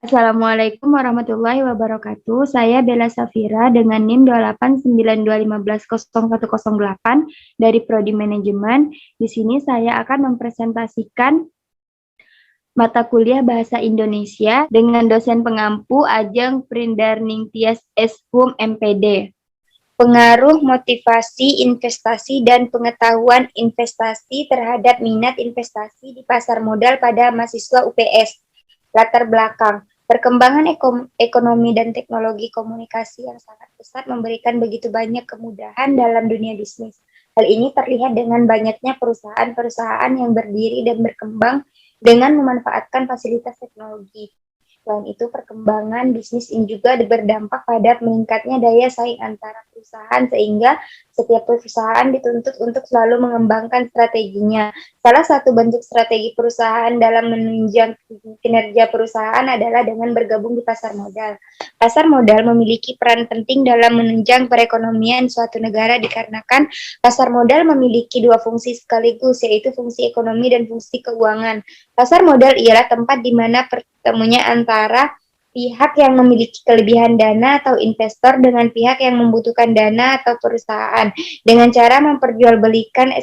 Assalamualaikum warahmatullahi wabarakatuh. Saya Bella Safira dengan NIM 28920150108 dari Prodi Manajemen. Di sini saya akan mempresentasikan mata kuliah Bahasa Indonesia dengan dosen pengampu Ajeng Prindarningtyas Eshum MPD. Pengaruh motivasi investasi dan pengetahuan investasi terhadap minat investasi di pasar modal pada mahasiswa UPS. Latar belakang, perkembangan ekonomi dan teknologi komunikasi yang sangat pesat memberikan begitu banyak kemudahan dalam dunia bisnis. Hal ini terlihat dengan banyaknya perusahaan-perusahaan yang berdiri dan berkembang dengan memanfaatkan fasilitas teknologi. Selain itu, perkembangan bisnis ini juga berdampak pada meningkatnya daya saing antara perusahaan sehingga setiap perusahaan dituntut untuk selalu mengembangkan strateginya. Salah satu bentuk strategi perusahaan dalam menunjang kinerja perusahaan adalah dengan bergabung di pasar modal. Pasar modal memiliki peran penting dalam menunjang perekonomian suatu negara dikarenakan pasar modal memiliki dua fungsi sekaligus, yaitu fungsi ekonomi dan fungsi keuangan. Pasar modal ialah tempat di mana pertemunya antara pihak yang memiliki kelebihan dana atau investor dengan pihak yang membutuhkan dana atau perusahaan dengan cara memperjualbelikan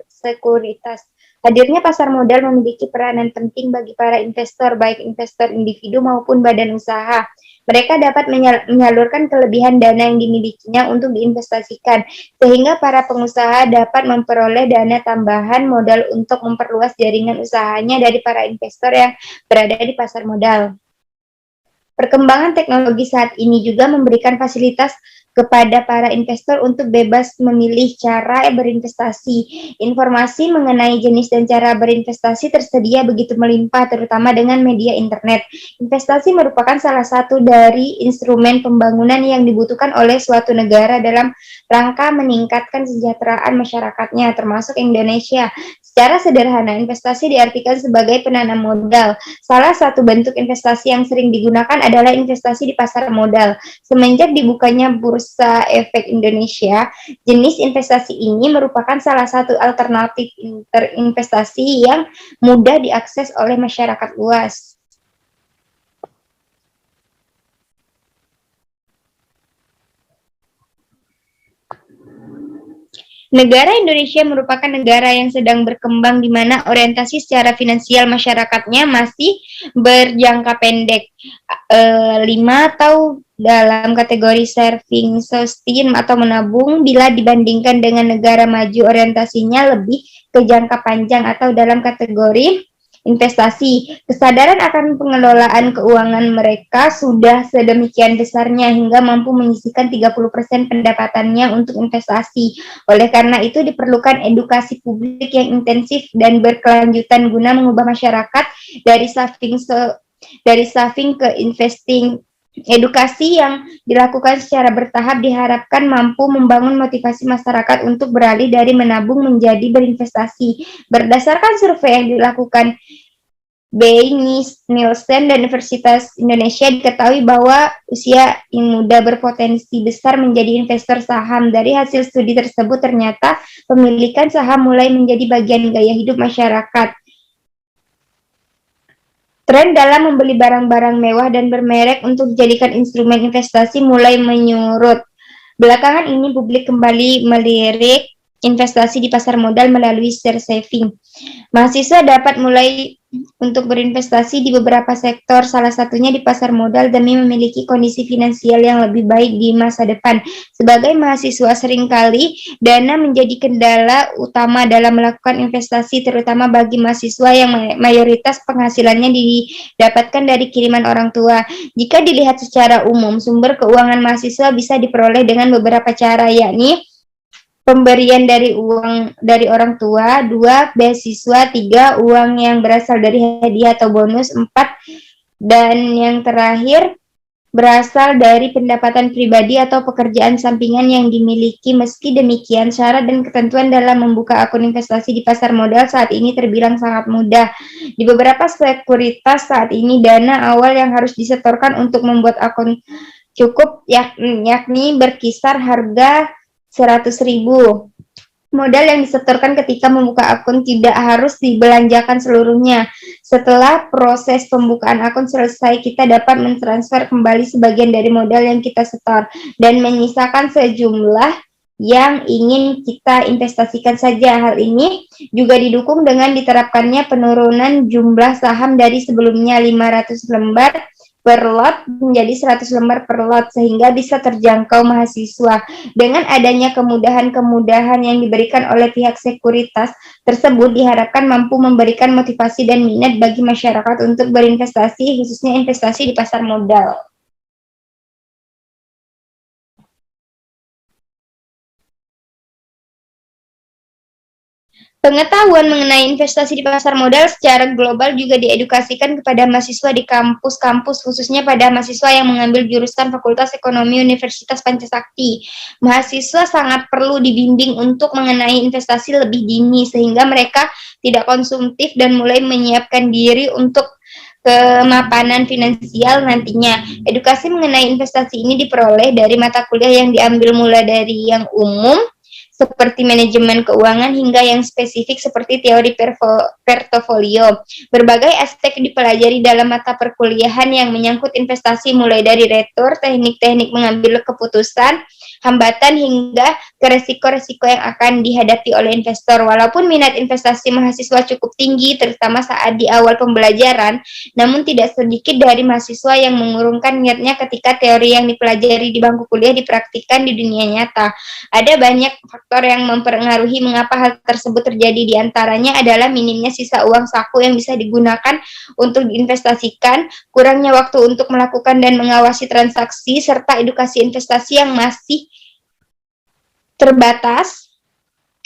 sekuritas. Hadirnya pasar modal memiliki peranan penting bagi para investor, baik investor individu maupun badan usaha. Mereka dapat menyalurkan kelebihan dana yang dimilikinya untuk diinvestasikan, sehingga para pengusaha dapat memperoleh dana tambahan modal untuk memperluas jaringan usahanya dari para investor yang berada di pasar modal. Perkembangan teknologi saat ini juga memberikan fasilitas kepada para investor untuk bebas memilih cara berinvestasi. Informasi mengenai jenis dan cara berinvestasi tersedia begitu melimpah, terutama dengan media internet. Investasi merupakan salah satu dari instrumen pembangunan yang dibutuhkan oleh suatu negara dalam rangka meningkatkan kesejahteraan masyarakatnya, termasuk Indonesia. Secara sederhana, investasi diartikan sebagai penanam modal. Salah satu bentuk investasi yang sering digunakan adalah investasi di pasar modal. Semenjak dibukanya Bursa Efek Indonesia, jenis investasi ini merupakan salah satu alternatif investasi yang mudah diakses oleh masyarakat luas. Negara Indonesia merupakan negara yang sedang berkembang di mana orientasi secara finansial masyarakatnya masih berjangka pendek. 5 atau dalam kategori saving, sustain atau menabung bila dibandingkan dengan negara maju orientasinya lebih ke jangka panjang atau dalam kategori investasi. Kesadaran akan pengelolaan keuangan mereka sudah sedemikian besarnya hingga mampu menyisihkan 30% pendapatannya untuk investasi. Oleh karena itu diperlukan edukasi publik yang intensif dan berkelanjutan guna mengubah masyarakat dari saving ke investing. Edukasi yang dilakukan secara bertahap diharapkan mampu membangun motivasi masyarakat untuk beralih dari menabung menjadi berinvestasi. Berdasarkan survei yang dilakukan BI Nielsen dan Universitas Indonesia, diketahui bahwa usia yang muda berpotensi besar menjadi investor saham. Dari hasil studi tersebut ternyata pemilikan saham mulai menjadi bagian gaya hidup masyarakat. Tren dalam membeli barang-barang mewah dan bermerek untuk dijadikan instrumen investasi mulai menyurut. Belakangan ini publik kembali melirik investasi di pasar modal melalui share saving. Mahasiswa dapat mulai untuk berinvestasi di beberapa sektor, salah satunya di pasar modal demi memiliki kondisi finansial yang lebih baik di masa depan. Sebagai mahasiswa seringkali dana menjadi kendala utama dalam melakukan investasi, terutama bagi mahasiswa yang mayoritas penghasilannya didapatkan dari kiriman orang tua. Jika dilihat secara umum, sumber keuangan mahasiswa bisa diperoleh dengan beberapa cara, yakni pemberian dari orang tua, 2 beasiswa, 3 uang yang berasal dari hadiah atau bonus, 4 dan yang terakhir berasal dari pendapatan pribadi atau pekerjaan sampingan yang dimiliki. Meski demikian, syarat dan ketentuan dalam membuka akun investasi di pasar modal saat ini terbilang sangat mudah. Di beberapa sekuritas saat ini dana awal yang harus disetorkan untuk membuat akun cukup yakni berkisar harga 100.000. Modal yang disetorkan ketika membuka akun tidak harus dibelanjakan seluruhnya. Setelah proses pembukaan akun selesai, kita dapat mentransfer kembali sebagian dari modal yang kita setor dan menyisakan sejumlah yang ingin kita investasikan saja. Hal ini juga didukung dengan diterapkannya penurunan jumlah saham dari sebelumnya 500 lembar per lot menjadi 100 lembar per lot sehingga bisa terjangkau mahasiswa. Dengan adanya kemudahan-kemudahan yang diberikan oleh pihak sekuritas tersebut diharapkan mampu memberikan motivasi dan minat bagi masyarakat untuk berinvestasi, khususnya investasi di pasar modal. Pengetahuan mengenai investasi di pasar modal secara global juga diedukasikan kepada mahasiswa di kampus-kampus, khususnya pada mahasiswa yang mengambil jurusan Fakultas Ekonomi Universitas Pancasakti. Mahasiswa sangat perlu dibimbing untuk mengenai investasi lebih dini, sehingga mereka tidak konsumtif dan mulai menyiapkan diri untuk kemapanan finansial nantinya. Edukasi mengenai investasi ini diperoleh dari mata kuliah yang diambil mulai dari yang umum, seperti manajemen keuangan hingga yang spesifik seperti teori portofolio. Berbagai aspek dipelajari dalam mata perkuliahan yang menyangkut investasi mulai dari retur, teknik-teknik mengambil keputusan, hambatan hingga ke resiko-resiko yang akan dihadapi oleh investor. Walaupun minat investasi mahasiswa cukup tinggi terutama saat di awal pembelajaran, namun tidak sedikit dari mahasiswa yang mengurungkan niatnya ketika teori yang dipelajari di bangku kuliah dipraktikkan di dunia nyata. Ada banyak faktor yang mempengaruhi mengapa hal tersebut terjadi, di antaranya adalah minimnya sisa uang saku yang bisa digunakan untuk diinvestasikan, kurangnya waktu untuk melakukan dan mengawasi transaksi, serta edukasi investasi yang masih terbatas.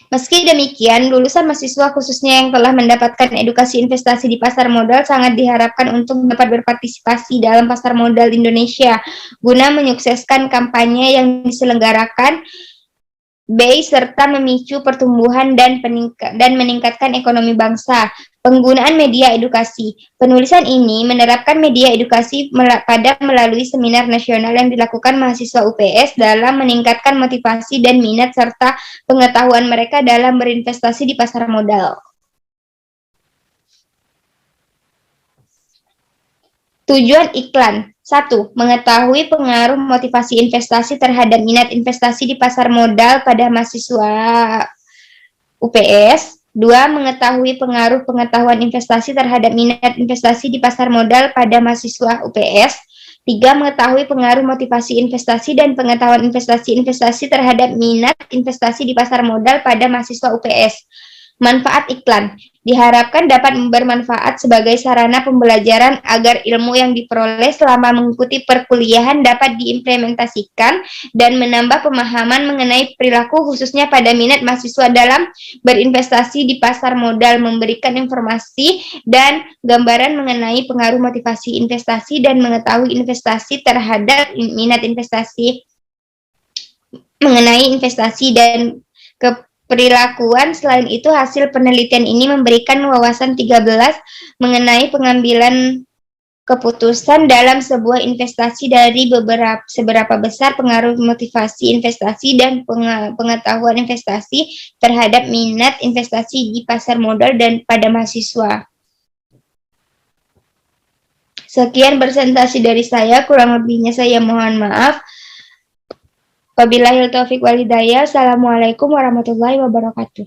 Meski demikian, lulusan mahasiswa khususnya yang telah mendapatkan edukasi investasi di pasar modal sangat diharapkan untuk dapat berpartisipasi dalam pasar modal Indonesia guna menyukseskan kampanye yang diselenggarakan BEI serta memicu pertumbuhan dan meningkatkan ekonomi bangsa. Penggunaan media edukasi. Penulisan ini menerapkan media edukasi melalui seminar nasional yang dilakukan mahasiswa UPS dalam meningkatkan motivasi dan minat serta pengetahuan mereka dalam berinvestasi di pasar modal. Tujuan iklan. 1. Mengetahui pengaruh motivasi investasi terhadap minat investasi di pasar modal pada mahasiswa UPS. 2. Mengetahui pengaruh pengetahuan investasi terhadap minat investasi di pasar modal pada mahasiswa UPS. 3. Mengetahui pengaruh motivasi investasi dan pengetahuan investasi terhadap minat investasi di pasar modal pada mahasiswa UPS. Manfaat iklan. Diharapkan dapat bermanfaat sebagai sarana pembelajaran agar ilmu yang diperoleh selama mengikuti perkuliahan dapat diimplementasikan dan menambah pemahaman mengenai perilaku khususnya pada minat mahasiswa dalam berinvestasi di pasar modal, memberikan informasi dan gambaran mengenai pengaruh motivasi investasi dan mengetahui investasi terhadap minat investasi mengenai investasi dan perilakuan. Selain itu, hasil penelitian ini memberikan wawasan 13 mengenai pengambilan keputusan dalam sebuah investasi dari seberapa besar pengaruh motivasi investasi dan pengetahuan investasi terhadap minat investasi di pasar modal dan pada mahasiswa. Sekian presentasi dari saya, kurang lebihnya saya mohon maaf. Wabillahi taufiq wal hidayah. Assalamualaikum warahmatullahi wabarakatuh.